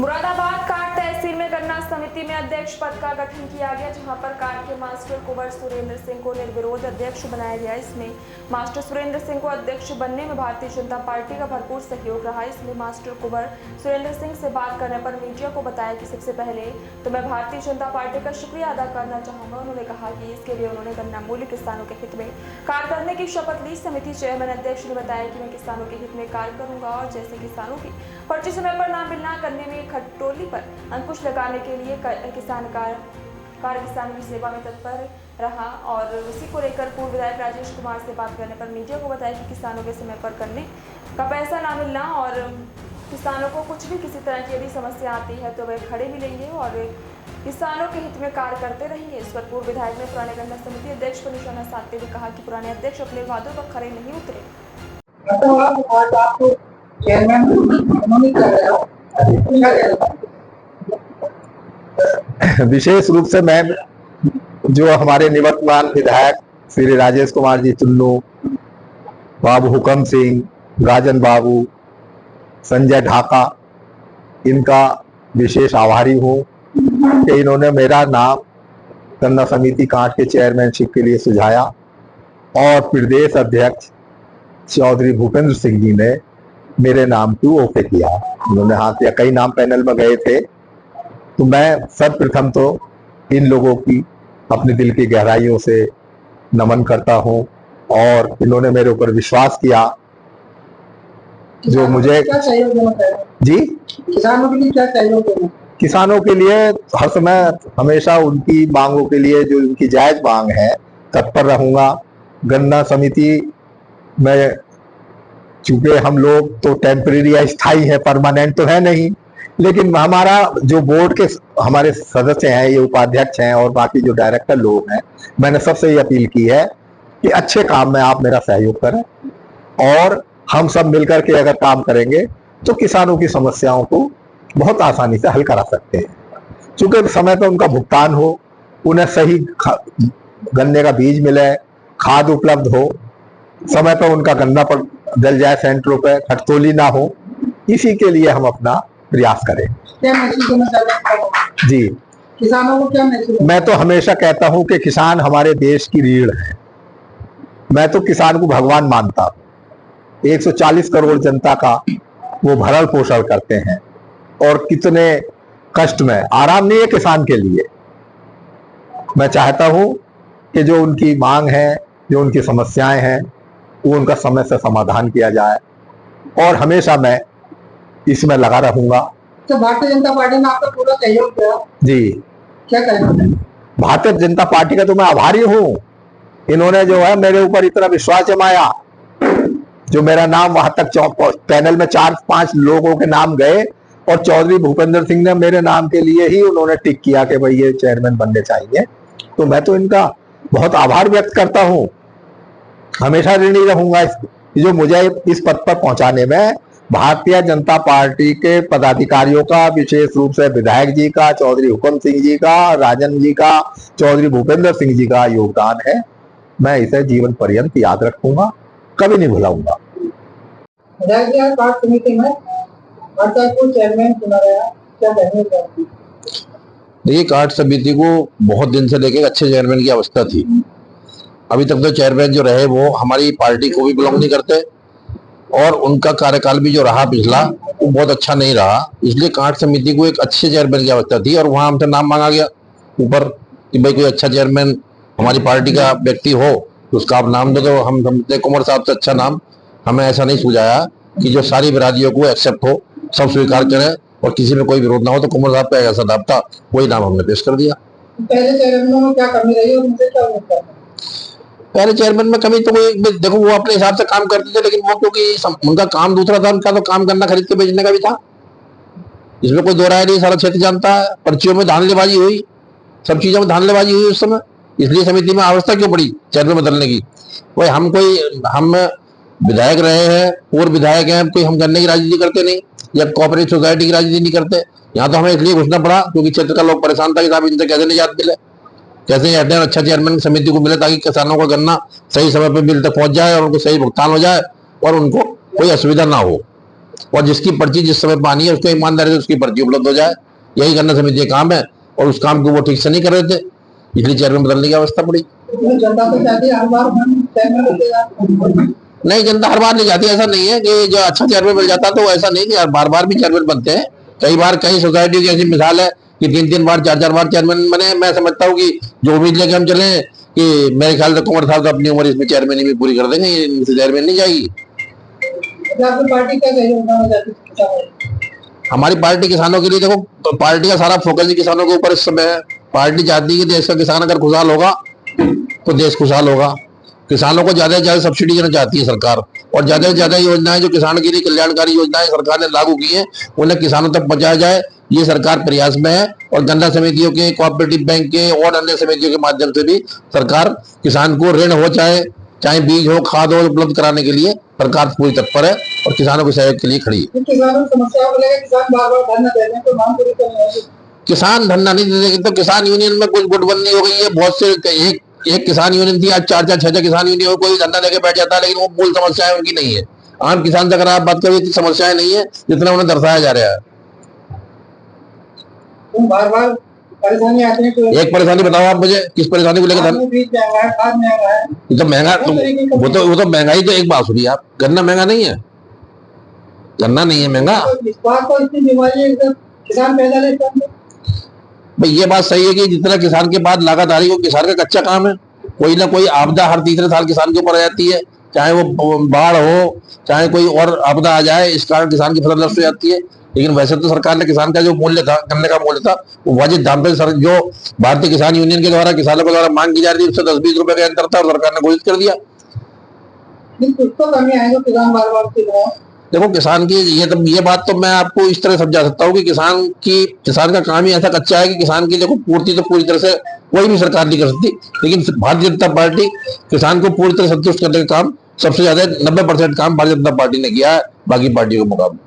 Moradabad card तहसील में गन्ना समिति में अध्यक्ष पद का गठन किया गया, जहां पर कार्ड के मास्टर कुंवर सुरेंद्र सिंह को निर्विरोध अध्यक्ष बनाया गया। इसमें मास्टर सुरेंद्र सिंह को अध्यक्ष बनने में भारतीय जनता पार्टी का भरपूर सहयोग रहा। इसमें मास्टर कुंवर सुरेंद्र सिंह से बात करने पर मीडिया को बताया कि सबसे पहले तो मैं भारतीय जनता पार्टी का शुक्रिया अदा करना चाहूँगा। उन्होंने कहा कि इसके लिए उन्होंने गन्ना मूल्य किसानों के हित में कार्य करने की शपथ ली। समिति चेयरमैन अध्यक्ष ने बताया कि मैं किसानों के हित में कार्य करूँगा और जैसे किसानों की पर्ची समय पर न मिलना करने में खटोली पर अंकुश लगाने के लिए किसानों की सेवा में तत्पर रहा। और उसी को लेकर पूर्व विधायक राजेश कुमार से बात करने पर मीडिया को बताया कि किसानों के समय पर करने का पैसा ना मिलना और किसानों को कुछ भी किसी तरह की यदि समस्या आती है तो वे खड़े मिलेंगे और किसानों के हित में कार्य करते रहेंगे। इस पर पूर्व विधायक ने पुराने गन्ना समिति अध्यक्ष पर निशाना साधते हुए कहा कि पुराने अध्यक्ष अपने वादों पर खड़े नहीं उतरे। विशेष रूप से मैं जो हमारे निवर्तमान विधायक श्री राजेश कुमार जी चुन्नू, बाबू हुकम सिंह, राजन बाबू, संजय ढाका, इनका विशेष आभारी हूँ कि इन्होंने मेरा नाम गन्ना समिति कांट के चेयरमैनशिप के लिए सुझाया और प्रदेश अध्यक्ष चौधरी भूपेंद्र सिंह जी ने मेरे नाम को ओके किया। उन्होंने हाँ किया, कई नाम पैनल में गए थे। तो मैं सर्वप्रथम तो इन लोगों की अपने दिल की गहराइयों से नमन करता हूं और इन्होंने मेरे ऊपर विश्वास किया जो मुझे क्या सहयोग देना चाहिए जी किसानों के लिए, क्या सहयोग देना? किसानों के लिए हर समय हमेशा उनकी मांगों के लिए जो उनकी जायज मांग है तत्पर रहूंगा। गन्ना समिति में चूंकि हम लोग तो टेम्परेरी या स्थायी है, परमानेंट तो है नहीं, लेकिन हमारा जो बोर्ड के हमारे सदस्य हैं, ये उपाध्यक्ष हैं और बाकी जो डायरेक्टर लोग हैं, मैंने सबसे ये अपील की है कि अच्छे काम में आप मेरा सहयोग करें और हम सब मिलकर के अगर काम करेंगे तो किसानों की समस्याओं को बहुत आसानी से हल करा सकते हैं। चूंकि समय पर उनका भुगतान हो, उन्हें सही गन्ने का बीज मिले, खाद उपलब्ध हो, समय पर उनका गन्ना पर डल जाए सेंटरों पे, खटतोली ना हो, इसी के लिए हम अपना प्रयास करें। क्या मैसेज देना चाहते हैं जी, किसानों को? क्या मैसेज? मैं तो हमेशा कहता हूं कि किसान हमारे देश की रीढ़ है। मैं तो किसान को भगवान मानता हूं। 140 करोड़ जनता का वो भरण पोषण करते हैं और कितने कष्ट में, आराम नहीं है किसान के लिए। मैं चाहता हूं कि जो उनकी मांग है, जो उनकी समस्याएं हैं, वो उनका समय से समाधान किया जाए और हमेशा मैं इसमें लगा रहूंगा। तो भारतीय जनता पार्टी ने आपका पूरा सहयोग किया जी, क्या कहना है? भारतीय जनता पार्टी का तो मैं आभारी हूं। इन्होंने जो है मेरे ऊपर इतना विश्वास जमाया, जो मेरा नाम वहां तक पैनल में 4-5 लोगों के नाम गए और चौधरी भूपेंद्र सिंह ने मेरे नाम के लिए ही उन्होंने टिक किया कि भाई ये चेयरमैन बनने चाहिए। तो मैं तो इनका बहुत आभार व्यक्त करता हूं, हमेशा ऋणी रहूंगा जो मुझे इस पद पर पहुंचाने में भारतीय जनता पार्टी के पदाधिकारियों का, विशेष रूप से विधायक जी का, चौधरी हुकम सिंह जी का, राजन जी का, चौधरी भूपेंद्र सिंह जी का योगदान है। मैं इसे जीवन पर्यंत याद रखूंगा, कभी नहीं भुलाऊंगा। कार्ड समिति में को चेयरमैन चुना गया, क्या कहने चाहते हैं? देखिए, कार्ड समिति को बहुत दिन से लेकर अच्छे चेयरमैन की अवस्था थी। अभी तक तो चेयरमैन जो रहे वो हमारी पार्टी को भी बिलोंग नहीं करते और उनका कार्यकाल भी जो रहा पिछला वो बहुत अच्छा नहीं रहा। इसलिए कार्ड समिति को एक अच्छे चेयरमैन की आवश्यकता थी और वहां हमसे नाम मांगा गया ऊपर कि भाई कोई अच्छा चेयरमैन हमारी पार्टी का व्यक्ति हो तो उसका आप नाम दो। तो हम समझते कुंवर साहब से अच्छा नाम हमें ऐसा नहीं सुझाया कि जो सारी बिरादियों को एक्सेप्ट हो, सब स्वीकार करें और किसी में कोई विरोध ना हो। तो कुंवर साहब का ऐसा नाम था, वही नाम हमने पेश कर दिया। पहले चेयरमैन में क्या कमी रही और उनसे क्या उम्मीद करते हैं? पहले चेयरमैन में कमी तो कोई, देखो वो अपने हिसाब से काम करते थे, लेकिन वो क्योंकि उनका काम दूसरा था, उनका तो काम करना खरीद के बेचने का भी था। इसमें कोई दो राय नहीं, सारा क्षेत्र जानता है। पर्चियों में धांधलेबाजी हुई, सब चीजों में धांधलेबाजी हुई उस समय। इसलिए समिति में आवश्यकता क्यों पड़ी चेयरमैन बदलने की? हम विधायक रहे हैं, पूर्व विधायक हैं, कोई हम गन्ने की राजनीति करते नहीं या कोऑपरेटिव सोसाइटी की राजनीति नहीं करते। यहाँ तो हमें इसलिए घुसना पड़ा क्योंकि क्षेत्र का लोग परेशान था कि साहब इनसे कैसे निजात मिले, कैसे अच्छा चेयरमैन समिति को मिले ताकि किसानों का गन्ना सही समय पर मिल तक पहुंच जाए और उनको सही भुगतान हो जाए और उनको कोई असुविधा ना हो। और जिसकी पर्ची जिस समय पानी है उसको ईमानदारी से उसकी पर्ची उपलब्ध हो जाए। यही गन्ना समिति का काम है और उस काम को वो ठीक से नहीं कर रहे थे, इसलिए चेयरमैन बदलने की अवस्था पड़ी। जनता तो चाहती है हर बार हम चेयरमैन होते जाएं। नहीं, जनता हर बार नहीं जाती, ऐसा नहीं है कि जो अच्छा चेयरमैन मिल जाता तो ऐसा नहीं कि बार बार भी चेयरमैन बनते हैं। कई बार कई सोसाइटी की ऐसी मिसाल है कि 3-3 बार 4-4 बार चेयरमैन बने। मैं समझता हूँ कि जो उम्मीद लेके हम चले कि मेरे ख्याल से कुंवर साहब तो अपनी उम्र इसमें चेयरमैन भी पूरी कर देंगे, इनसे चेयरमैन नहीं जाएगी। आपकी पार्टी क्या सहयोग करना चाहती है? हमारी पार्टी किसानों के लिए, देखो पार्टी का सारा फोकस ही किसानों के ऊपर इस समय है। पार्टी चाहती है कि देश का किसान अगर खुशहाल होगा तो देश खुशहाल होगा। किसानों को ज्यादा से ज्यादा सब्सिडी देना चाहती है सरकार, और ज्यादा से ज्यादा योजनाएं जो किसान के लिए कल्याणकारी योजनाएं सरकार ने लागू की हैं उन्हें किसानों तक पहुंचाया जाए, ये सरकार प्रयास में है। और गन्ना समितियों के, कोऑपरेटिव बैंक के और अन्य समितियों के माध्यम से भी सरकार किसान को ऋण हो, चाहे बीज हो, खाद हो, उपलब्ध कराने के लिए सरकार पूरी तत्पर है और किसानों के सहयोग के लिए खड़ी है। किसानों की समस्याओं को लेकर किसान बार बार धरना दे रहे हैं, तो मांग पूरी करनी होगी। किसान धरना नहीं दे देंगे तो किसान यूनियन में कुछ गुटबंदी हो गई है, बहुत से एक किसान यूनियन थी, आज 4-4, 6-6 किसान यूनियन, कोई धरना लेके बैठ जाता है, लेकिन वो मूल समस्याएं उनकी नहीं है। आम किसान से अगर आप बात करें इतनी समस्याएं नहीं है जितना उन्हें दर्शाया जा रहा है। तो बार बार परेशानी आती है, तो एक परेशानी बताओ आप मुझे, किस परेशानी को लेकर? बीज महंगा है, खाद महंगा है। ये तो महंगा, वो तो महंगाई तो एक बात सुनिए आप, गन्ना महंगा नहीं है, गन्ना नहीं है महंगा। इस बार तो इतनी बीमारी है कि किसान पैदा लेते हैं। भाई ये बात सही है कि जितना किसान के बाद लागत आ रही है वो किसान का कच्चा काम है। कोई ना कोई आपदा हर तीसरे साल किसान के ऊपर आ जाती है, चाहे वो बाढ़ हो, चाहे कोई और आपदा आ जाए, इस कारण किसान की फसल नष्ट हो जाती है। लेकिन वैसे तो सरकार ने किसान का जो मूल्य था, गन्ने का मूल्य था, वो वाजिब दाम पे जो भारतीय किसान यूनियन के द्वारा किसानों के द्वारा मांग की जा रही थी उससे 10-20 रुपए का अंतर था और सरकार ने घोषित कर दिया। कुछ तो कमी आएगी, किसान बार बार सीख रहे हैं। देखो किसान की ये बात तो मैं आपको इस तरह समझा सकता हूँ कि किसान का काम ही ऐसा कच्चा है कि किसान की देखो पूर्ति तो पूरी तरह से कोई भी सरकार नहीं कर सकती, लेकिन भारतीय जनता पार्टी किसान को पूरी तरह संतुष्ट करने का काम सबसे ज्यादा 90% काम भारतीय जनता पार्टी ने किया है बाकी पार्टियों के मुकाबले।